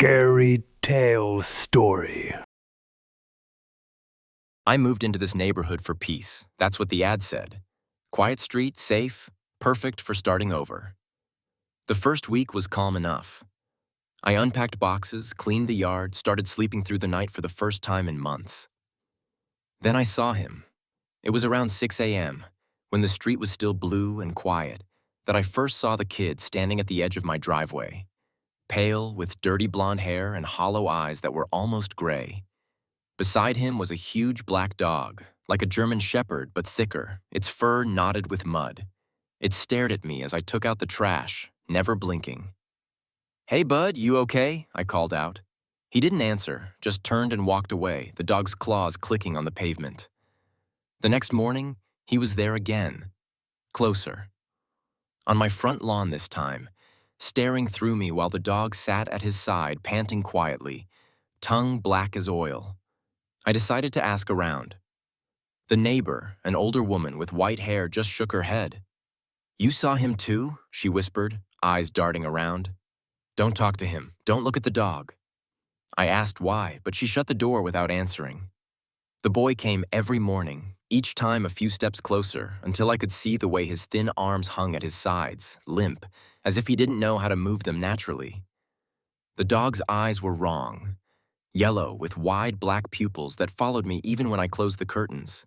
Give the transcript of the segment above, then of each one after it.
scary tale story. I moved into this neighborhood for peace. That's what the ad said. Quiet street, safe, perfect for starting over. The first week was calm enough. I unpacked boxes, cleaned the yard, started sleeping through the night for the first time in months. Then I saw him. It was around 6 a.m., when the street was still blue and quiet, that I first saw the kid standing at the edge of my driveway, pale, with dirty blonde hair and hollow eyes that were almost gray. Beside him was a huge black dog, like a German shepherd but thicker, its fur knotted with mud. It stared at me as I took out the trash, never blinking. "Hey, bud, you okay?" I called out. He didn't answer, just turned and walked away, the dog's claws clicking on the pavement. The next morning, he was there again, closer. On my front lawn this time, staring through me while the dog sat at his side, panting quietly, tongue black as oil. I decided to ask around. The neighbor, an older woman with white hair, just shook her head. "You saw him too?" she whispered, eyes darting around. "Don't talk to him. Don't look at the dog." I asked why, but she shut the door without answering. The boy came every morning, each time a few steps closer, until I could see the way his thin arms hung at his sides, limp, as if he didn't know how to move them naturally. The dog's eyes were wrong, yellow with wide black pupils that followed me even when I closed the curtains.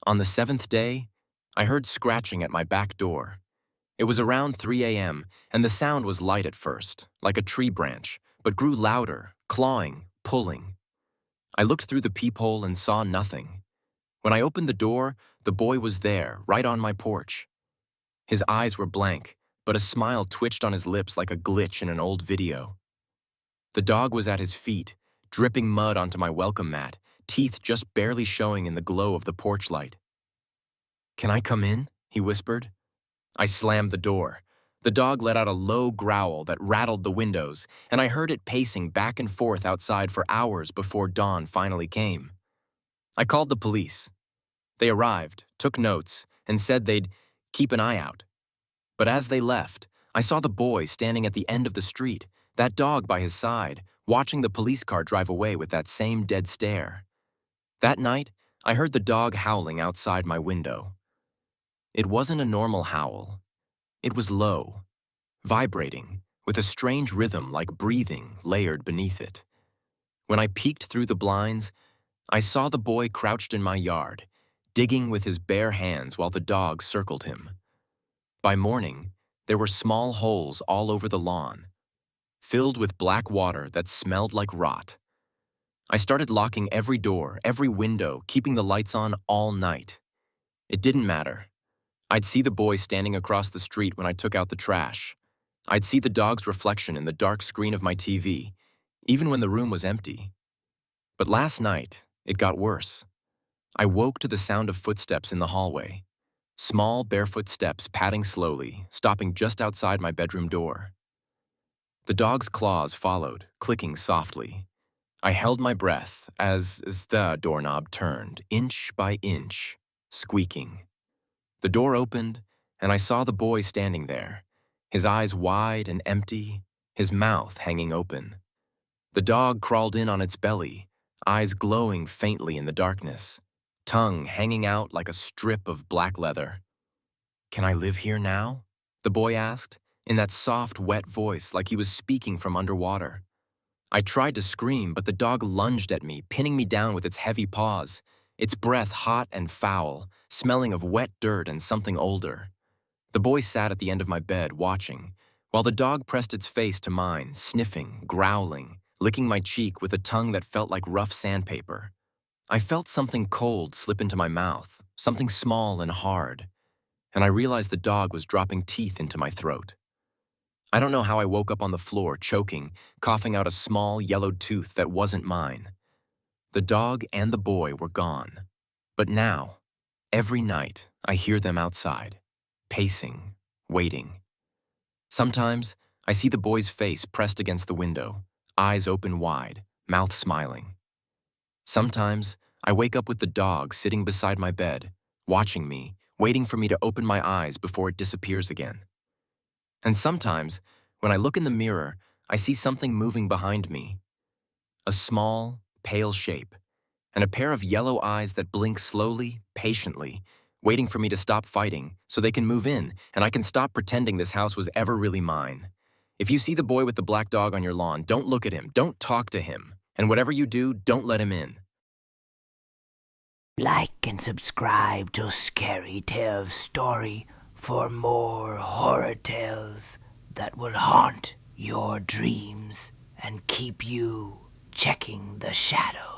On the 7th day, I heard scratching at my back door. It was around 3 a.m., and the sound was light at first, like a tree branch, but grew louder, clawing, pulling. I looked through the peephole and saw nothing. When I opened the door, the boy was there, right on my porch. His eyes were blank, but a smile twitched on his lips like a glitch in an old video. The dog was at his feet, dripping mud onto my welcome mat, teeth just barely showing in the glow of the porch light. "Can I come in?" he whispered. I slammed the door. The dog let out a low growl that rattled the windows, and I heard it pacing back and forth outside for hours before dawn finally came. I called the police. They arrived, took notes, and said they'd keep an eye out. But as they left, I saw the boy standing at the end of the street, that dog by his side, watching the police car drive away with that same dead stare. That night, I heard the dog howling outside my window. It wasn't a normal howl. It was low, vibrating, with a strange rhythm like breathing layered beneath it. When I peeked through the blinds, I saw the boy crouched in my yard, digging with his bare hands while the dog circled him. By morning, there were small holes all over the lawn, filled with black water that smelled like rot. I started locking every door, every window, keeping the lights on all night. It didn't matter. I'd see the boy standing across the street when I took out the trash. I'd see the dog's reflection in the dark screen of my TV, even when the room was empty. But last night, it got worse. I woke to the sound of footsteps in the hallway. Small, barefoot steps padding slowly, stopping just outside my bedroom door. The dog's claws followed, clicking softly. I held my breath as the doorknob turned, inch by inch, squeaking. The door opened, and I saw the boy standing there, his eyes wide and empty, his mouth hanging open. The dog crawled in on its belly, eyes glowing faintly in the darkness, tongue hanging out like a strip of black leather. "Can I live here now?" the boy asked, in that soft, wet voice like he was speaking from underwater. I tried to scream, but the dog lunged at me, pinning me down with its heavy paws, its breath hot and foul, smelling of wet dirt and something older. The boy sat at the end of my bed, watching, while the dog pressed its face to mine, sniffing, growling, licking my cheek with a tongue that felt like rough sandpaper. I felt something cold slip into my mouth, something small and hard, and I realized the dog was dropping teeth into my throat. I don't know how I woke up on the floor, choking, coughing out a small, yellowed tooth that wasn't mine. The dog and the boy were gone. But now, every night, I hear them outside, pacing, waiting. Sometimes, I see the boy's face pressed against the window, eyes open wide, mouth smiling. Sometimes, I wake up with the dog sitting beside my bed, watching me, waiting for me to open my eyes before it disappears again. And sometimes, when I look in the mirror, I see something moving behind me. A small, pale shape, and a pair of yellow eyes that blink slowly, patiently, waiting for me to stop fighting so they can move in and I can stop pretending this house was ever really mine. If you see the boy with the black dog on your lawn, don't look at him, don't talk to him, and whatever you do, don't let him in. Like and subscribe to Scary Tales Story for more horror tales that will haunt your dreams and keep you checking the shadows.